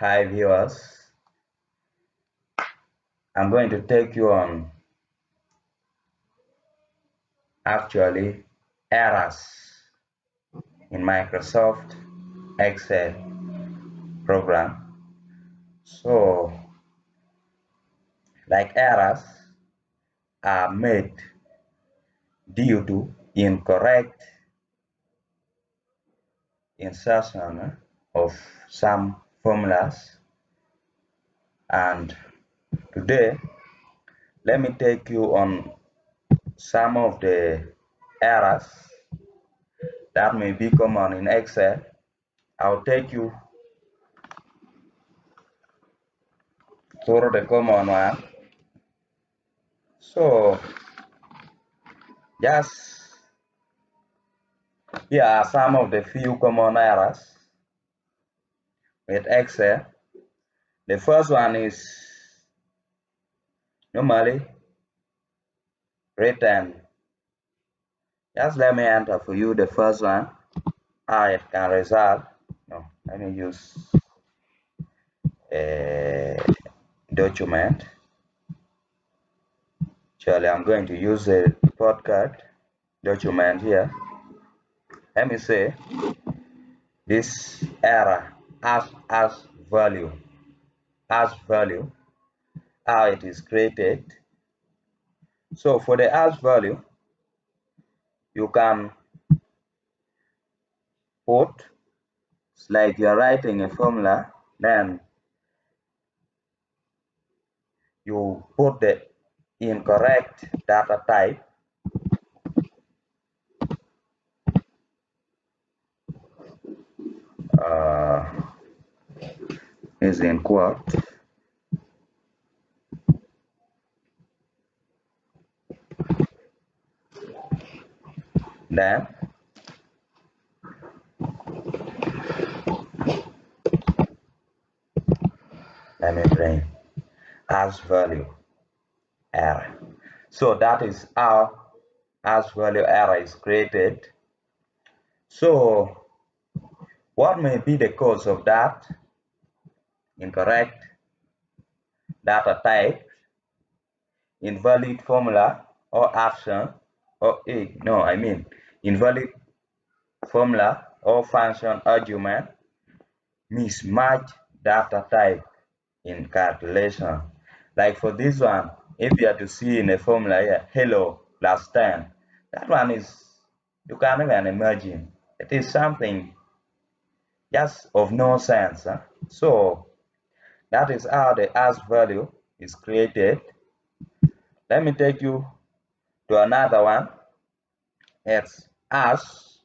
Hi viewers, I'm going to take you on errors in Microsoft Excel program. So errors are made due to incorrect insertion of some formulas, and today let me take you on some of the errors that may be common in Excel. I'll take you through the common one. So just here are some of the few common errors with Excel. The first one is normally written. Just let me enter for you the first one, how it can result. No, let me use a document. Actually, I'm going to use a podcast document here. Let me say this error as value, how it is created. So for the as value, you can put, it's like you're writing a formula, then you put the incorrect data type is in quote. Then let me bring as value error. So that is how as value error is created. So what may be the cause of that incorrect data type, invalid formula or action, or invalid formula or function argument, mismatch data type in calculation. Like for this one, if you are to see in a formula here, hello plus 10, that one is, you can't even imagine. It is something just of no sense. So that is how the as value is created. Let me take you to another one. It's as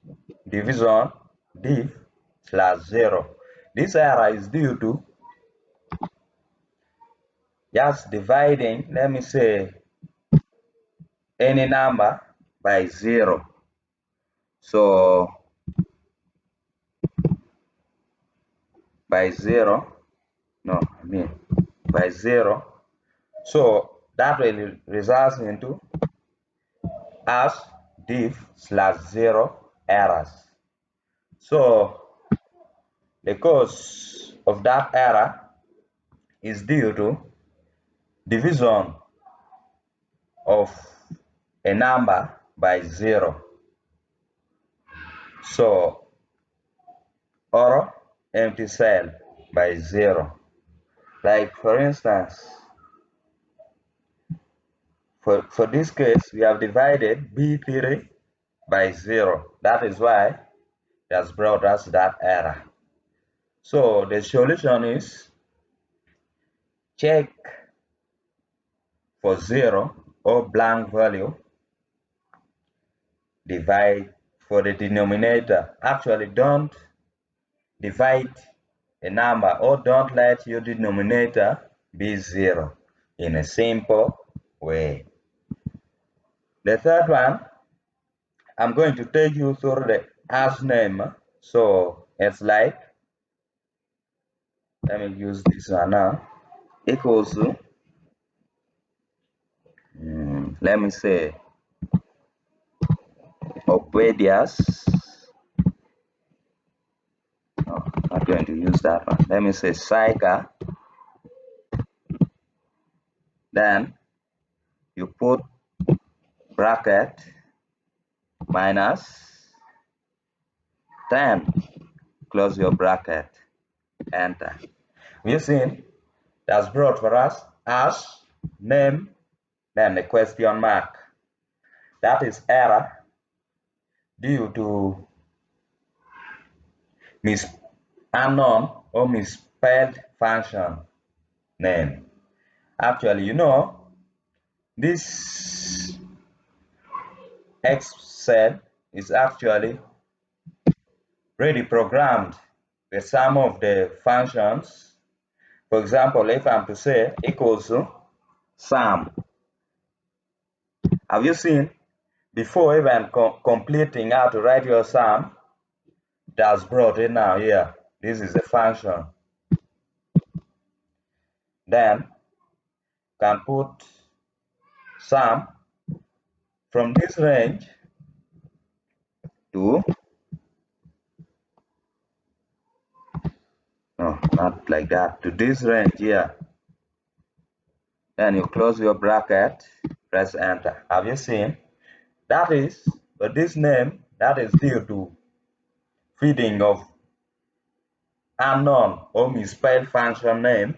division div slash 0. This error is due to just dividing, let me say, any number by 0. So by 0, by 0. So that will result into as div slash 0 errors. So the cause of that error is due to division of a number by 0. So or empty cell by 0. Like for instance, for this case, we have divided B3 by 0. That is why it has brought us that error. So the solution is check for 0 or blank value, divide for the denominator. Actually, don't divide a number or don't let your denominator be 0 in a simple way. The third one, I'm going to take you through the as name. So it's like, let me use this one now, equals to, let me say, Opedias, no, not going to use that one. Let me say Psycha. Then you put bracket minus 10. Close your bracket. Enter. We've seen that's brought for us as name, then a question mark. That is error due to unknown or misspelled function name. Actually, you know, this Excel is actually already programmed with some of the functions. For example, if I'm to say equals to sum, have you seen before even completing how to write your sum, that's brought in now here. This is a function. Then can put sum from this range to, no, not like that, to this range here. Then you close your bracket, press enter. Have you seen? That is, but this name, that is due to feeding of unknown or misspelled function name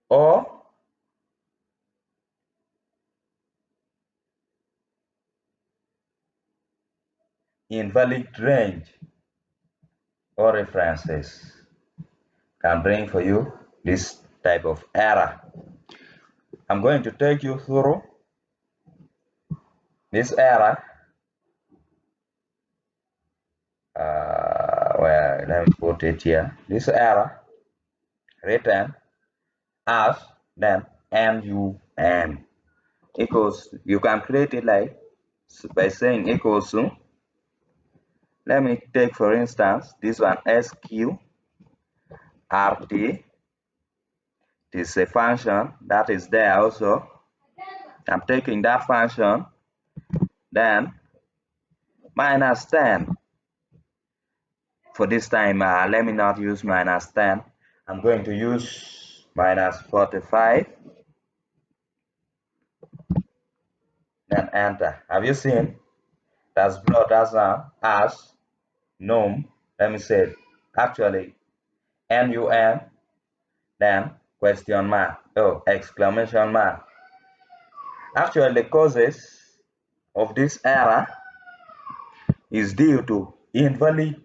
or invalid range or references can bring for you this type of error. I'm going to take you through this error. Well, let me put it here. This error written as then NUM equals, you can create it like by saying equals to, let me take for instance this one SQRT. This is a function that is there also. I'm taking that function, then minus 10. For this time, let me not use minus 10. I'm going to use minus 45. Then enter. Have you seen? That's brought us as num. Let me say it. Actually, NUM, then question mark. Oh, exclamation mark. Actually, the causes of this error is due to invalid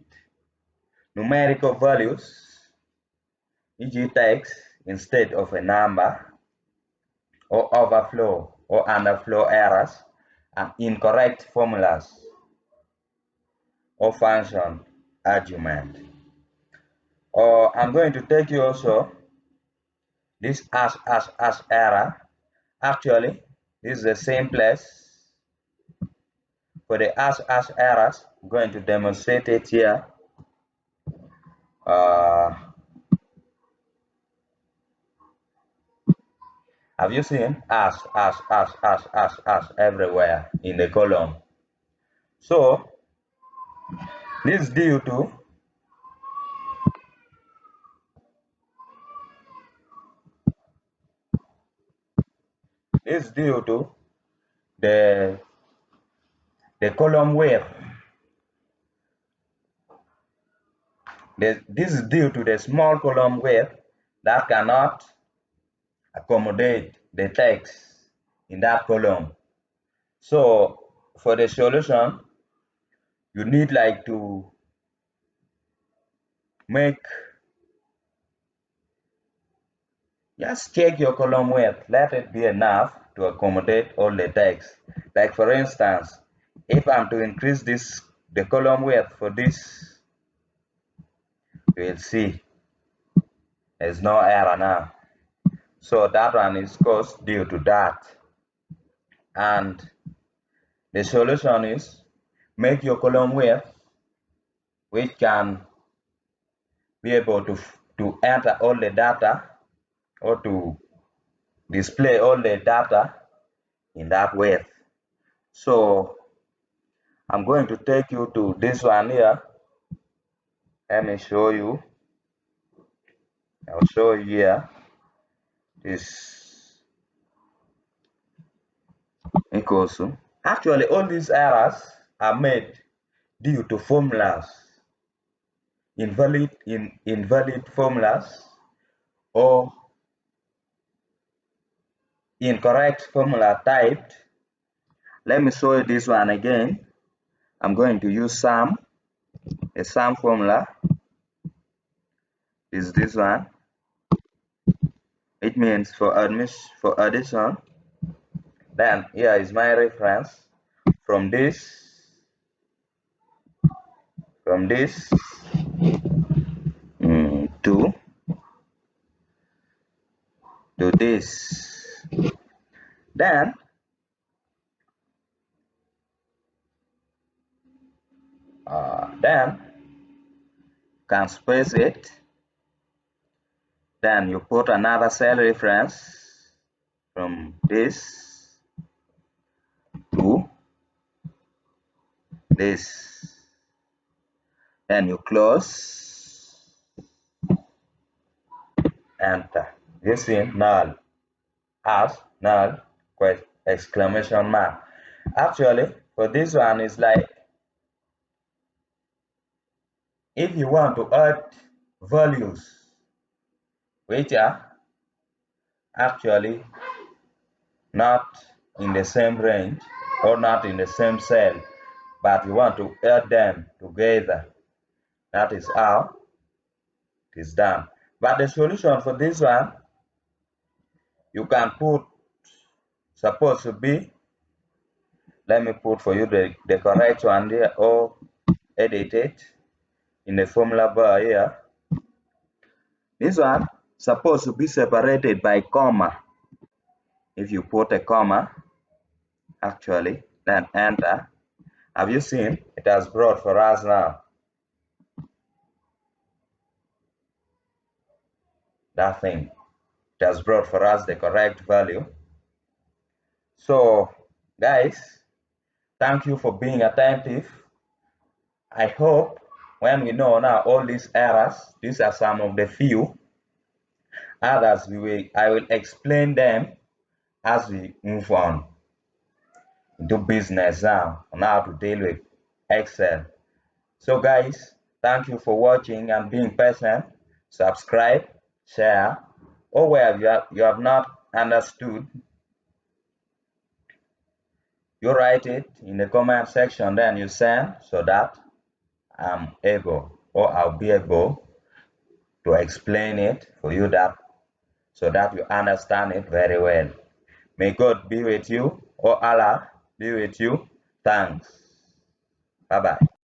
numerical values, e.g. text instead of a number, or overflow or underflow errors, and incorrect formulas or function argument. Or I'm going to take you also this as error. Actually, this is the same place. For the as errors, I'm going to demonstrate it here. Have you seen as everywhere in the column? So this is due to the column width. This is due to the small column width that cannot accommodate the text in that column. So for the solution, you need like to just check your column width. Let it be enough to accommodate all the text. Like for instance, if I'm to increase the column width for this, you will see there's no error now. So that one is caused due to that. And the solution is make your column width which can be able to enter all the data or to display all the data in that width. So I'm going to take you to this one here. Let me show you. I'll show you here. This equals to. Actually, all these errors are made due to formulas, invalid formulas, or incorrect formula typed. Let me show you this one again. I'm going to use sum, a sum formula is this one. It means for addition. Then here is my reference. From this to this. Then can space it. Then you put another cell reference from this to this. Then you close, enter. You see null, as null, exclamation mark. Actually, for this one is like if you want to add values which are actually not in the same range or not in the same cell, but you want to add them together, that is how it is done. But the solution for this one, you can put, supposed to be, let me put for you the correct one here, or edit it in the formula bar here. This one supposed to be separated by comma. If you put a comma, actually, then enter. Have you seen? It has brought for us now. That thing. It has brought for us the correct value. So, guys, thank you for being attentive. I hope when we know now all these errors, these are some of the few. Others, I will explain them as we move on into business now on how to deal with Excel. So guys, thank you for watching and being patient. Subscribe, share, or where you have not understood, you write it in the comment section, then you send so that I'm able, or I'll be able to explain it for you, that so that you understand it very well. May God be with you, or Allah be with you. Thanks. Bye bye.